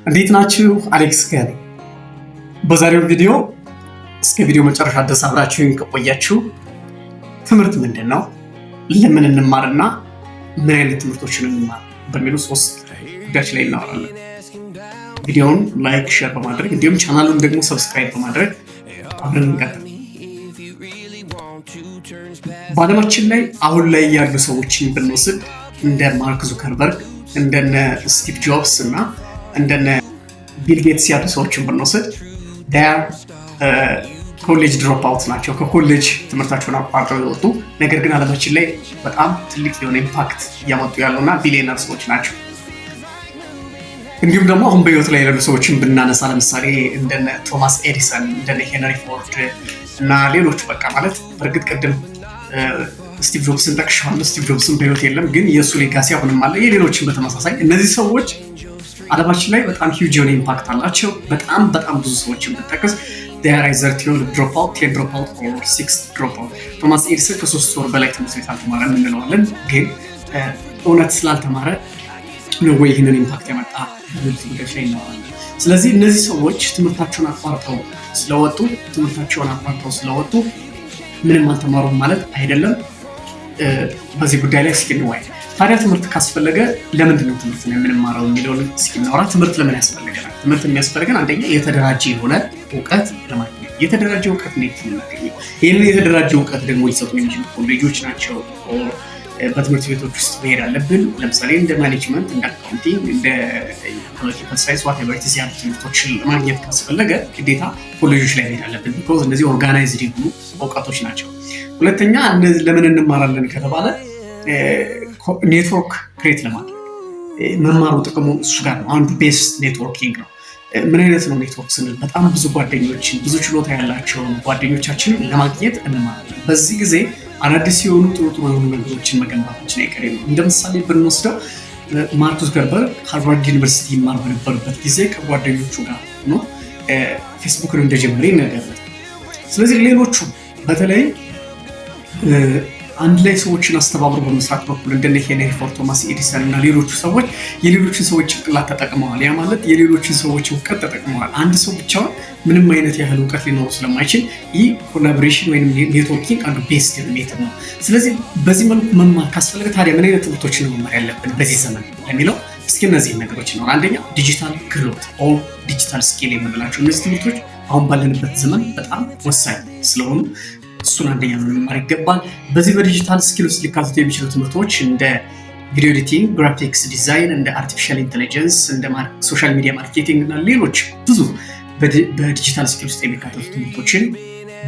እንዴት ናችሁ? አሌክስ ጋር ነኝ። በዛሬው ቪዲዮ እስከ ቪዲዮ መጨረሻ ድረስ አብራችሁን ከቆያችሁ ትምህርት ምንድን ነው፣ ለምን እንማርና ምን አይነት ትምህርቶችን እንማር በሚሉ ሶስት ጉዳዮች ላይ እናወራለን። ቪዲዮውን ላይክ፣ ሼር በማድረግ እንዲሁም ቻናሉን ደግሞ ሰብስክራይብ በማድረግ አብረን እንቀጥል። በዓለማችን ላይ አሁን ላይ ያሉ ሰዎችን ብንወስድ እንደ ማርክ ዙከርበርግ፣ እንደነ ስቲቭ ጆብስ እና እንደነ ቢል ጌትስ ያሉ ሰዎችን ብንወስድ ኮሌጅ ድሮፕ አውት ናቸው። ከኮሌጅ ትምህርታቸውን አቋርጠው የወጡ ነገር ግን ዓለማችን ላይ በጣም ትልቅ የሆነ ኢምፓክት እያመጡ ያሉና ቢሊየነር ሰዎች ናቸው። እንዲሁም ደግሞ አሁን በህይወት ላይ ያሉ ሰዎችን ብናነሳ ለምሳሌ እንደነ ቶማስ ኤዲሰን፣ እንደነ ሄንሪ ፎርድ እና ሌሎች በቃ ማለት በእርግጥ ቅድም ስቲቭ ጆብስን ጠቅሻለሁ። ስቲቭ ጆብስን በህይወት የለም፣ ግን የእሱ ሌጋሲ አሁንም አለ። የሌሎችን በተመሳሳይ እነዚህ ሰዎች ዓለማችን ላይ በጣም ሂውጅ የሆነ ኢምፓክት አላቸው። በጣም ብዙ ሰዎችን ብንጠቅስ ዴር አይዘር 12 ድሮፕ አውት፣ 10 ድሮፕ አውት ኦር 6 ድሮፕ አውት። ቶማስ ኤዲሰን ከ3 ወር በላይ ትምህርት ቤት አልተማረ እንለዋለን፣ ግን እውነት ስላልተማረ ነው ወይ ይህንን ኢምፓክት ያመጣ ብዙ ጉዳዮች ላይ እናወራለን። ስለዚህ እነዚህ ሰዎች ትምህርታቸውን አቋርጠው ስለወጡ ምንም አልተማሩም ማለት አይደለም። በዚህ ጉዳይ ላይ እስኪ እንወያይ። ታዲያ ትምህርት ካስፈለገ ለምንድን ነው ትምህርት የምንማረው የሚለውን እስኪ እናወራ። ትምህርት ለምን ያስፈልገናል? ትምህርት የሚያስፈልገን አንደኛ የተደራጀ የሆነ እውቀት ለማግኘት። የተደራጀ እውቀት ነው የምናገኘው። ይህንን የተደራጀ እውቀት ደግሞ ሊሰጡ የሚችሉ ኮሌጆች ናቸው። በትምህርት ቤቶች ውስጥ መሄድ አለብን። ለምሳሌ እንደ ማኔጅመንት፣ እንደ አካውንቲንግ፣ እንደ ፖለቲካል ሳይንስ ዋቴቨር ያሉ ትምህርቶችን ለማግኘት ካስፈለገ ግዴታ ኮሌጆች ላይ መሄድ አለብን። ቢኮዝ እነዚህ ኦርጋናይዝድ የሆኑ እውቀቶች ናቸው። ሁለተኛ ለምን እንማራለን ከተባለ ኔትወርክ ክሬት ለማድረግ መማሩ ጥቅሙ እሱ ጋር ነው። አንዱ ቤስት ኔትወርኪንግ ነው። ምን አይነት ነው ኔትወርክ ስንል በጣም ብዙ ጓደኞችን፣ ብዙ ችሎታ ያላቸውን ጓደኞቻችንን ለማግኘት እንማራለን። በዚህ ጊዜ አዳዲስ የሆኑ ጥሩ የሆኑ ነገሮችን መገንባታችን አይቀሬ ነው። እንደ ምሳሌ ብንወስደው ማርክ ዙከርበርግ ሃርቫርድ ዩኒቨርሲቲ ይማር በነበረበት ጊዜ ከጓደኞቹ ጋር ሆኖ ፌስቡክን እንደጀመረ ይነገራል። ስለዚህ ሌሎቹ በተለይ አንድ ላይ ሰዎችን አስተባብሮ በመስራት በኩል እንደነ ሄንሪ ፎርድ፣ ቶማስ ኤዲሰን እና ሌሎቹ ሰዎች የሌሎችን ሰዎች ጭንቅላት ተጠቅመዋል። ያ ማለት የሌሎችን ሰዎች እውቀት ተጠቅመዋል። አንድ ሰው ብቻውን ምንም አይነት ያህል እውቀት ሊኖረው ስለማይችል ይህ ኮላቦሬሽን ወይም ኔትወርኪንግ አንዱ ቤስት ሜተድ ነው። ስለዚህ በዚህ መልኩ መማር ካስፈለገ ታዲያ ምን አይነት ትምህርቶችን ነው መማር ያለብን በዚህ ዘመን ለሚለው እስኪ እነዚህ ነገሮች ነው። አንደኛ ዲጂታል ክህሎት ኦር ዲጂታል ስኪል የምንላቸው እነዚህ ትምህርቶች አሁን ባለንበት ዘመን በጣም ወሳኝ ስለሆኑ እሱን አንደኛ መማር ይገባል። በዚህ በዲጂታል ስኪል ውስጥ ሊካተቱ የሚችሉ ትምህርቶች እንደ ቪዲዮ ኤዲቲንግ፣ ግራፊክስ ዲዛይን፣ እንደ አርቲፊሻል ኢንቴሊጀንስ፣ እንደ ሶሻል ሚዲያ ማርኬቲንግ እና ሌሎች ብዙ በዲጂታል ስኪል ውስጥ የሚካተቱ ትምህርቶችን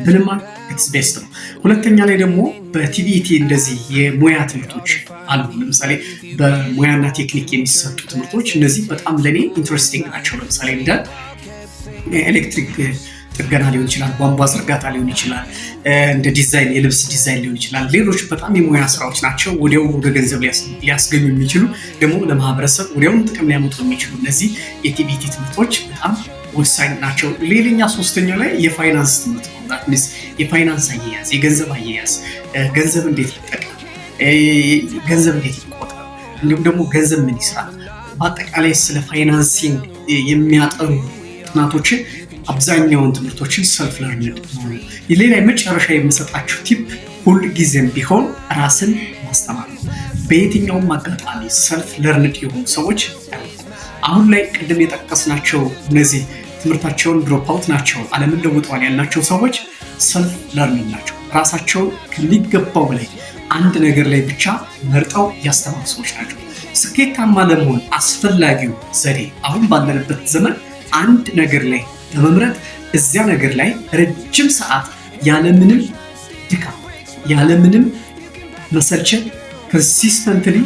ብንማር ኢትስ ቤስት ነው። ሁለተኛ ላይ ደግሞ በቲቪቲ እንደዚህ የሙያ ትምህርቶች አሉ። ለምሳሌ በሙያና ቴክኒክ የሚሰጡ ትምህርቶች እነዚህ በጣም ለእኔ ኢንትረስቲንግ ናቸው። ለምሳሌ እንደ ኤሌክትሪክ ጥገና ሊሆን ይችላል፣ ቧንቧ ዝርጋታ ሊሆን ይችላል፣ እንደ ዲዛይን የልብስ ዲዛይን ሊሆን ይችላል። ሌሎች በጣም የሙያ ስራዎች ናቸው። ወዲያውኑ ወደ ገንዘብ ሊያስገኙ የሚችሉ ደግሞ ለማህበረሰብ ወዲያውኑ ጥቅም ሊያመጡ የሚችሉ እነዚህ የቲቪቲ ትምህርቶች በጣም ወሳኝ ናቸው። ሌላኛ ሶስተኛ ላይ የፋይናንስ ትምህርት ነው። የፋይናንስ አያያዝ፣ የገንዘብ አያያዝ፣ ገንዘብ እንዴት ይጠቀም፣ ገንዘብ እንዴት ይቆጠር፣ እንዲሁም ደግሞ ገንዘብ ምን ይስራል፣ በአጠቃላይ ስለ ፋይናንሲንግ የሚያጠኑ ጥናቶችን አብዛኛውን ትምህርቶችን ሰልፍ ለርንድ ነው። ሌላ የመጨረሻ የምሰጣችሁ ቲፕ ሁል ጊዜም ቢሆን ራስን ማስተማር ነው። በየትኛውም አጋጣሚ ሰልፍ ለርንድ የሆኑ ሰዎች አሁን ላይ ቅድም የጠቀስናቸው እነዚህ ትምህርታቸውን ድሮፕ አውት ናቸው፣ ዓለምን ለውጠዋል ያልናቸው ሰዎች ሰልፍ ለርኒንግ ናቸው። ራሳቸውን ከሚገባው በላይ አንድ ነገር ላይ ብቻ መርጠው ያስተማሩ ሰዎች ናቸው። ስኬታማ ለመሆን አስፈላጊው ዘዴ አሁን ባለንበት ዘመን አንድ ነገር ላይ በመምረጥ እዚያ ነገር ላይ ረጅም ሰዓት ያለምንም ድካም ያለምንም መሰልቸት ኮንሲስተንትሊ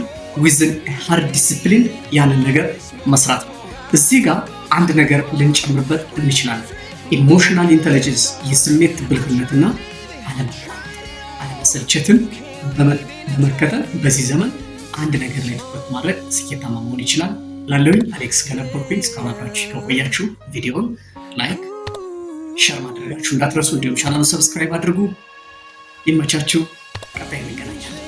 ዊዝን ሃርድ ዲሲፕሊን ያንን ነገር መስራት ነው። እዚህ ጋር አንድ ነገር ልንጨምርበት እንችላለን። ኢሞሽናል ኢንተለጀንስ የስሜት ብልህነትና አለመሰልቸትን በመከተል በዚህ ዘመን አንድ ነገር ላይ ትኩረት ማድረግ ስኬታማ መሆን ይችላል። ላለሁኝ አሌክስ ከነበርኩኝ እስካሁን አብራችሁ ከቆያችሁ ቪዲዮውን ላይክ፣ ሼር ማድረጋችሁ እንዳትረሱ። እንዲሁም ቻናሉን ሰብስክራይብ አድርጉ። ይመቻችሁ። ቀጣይ እንገናኛለን።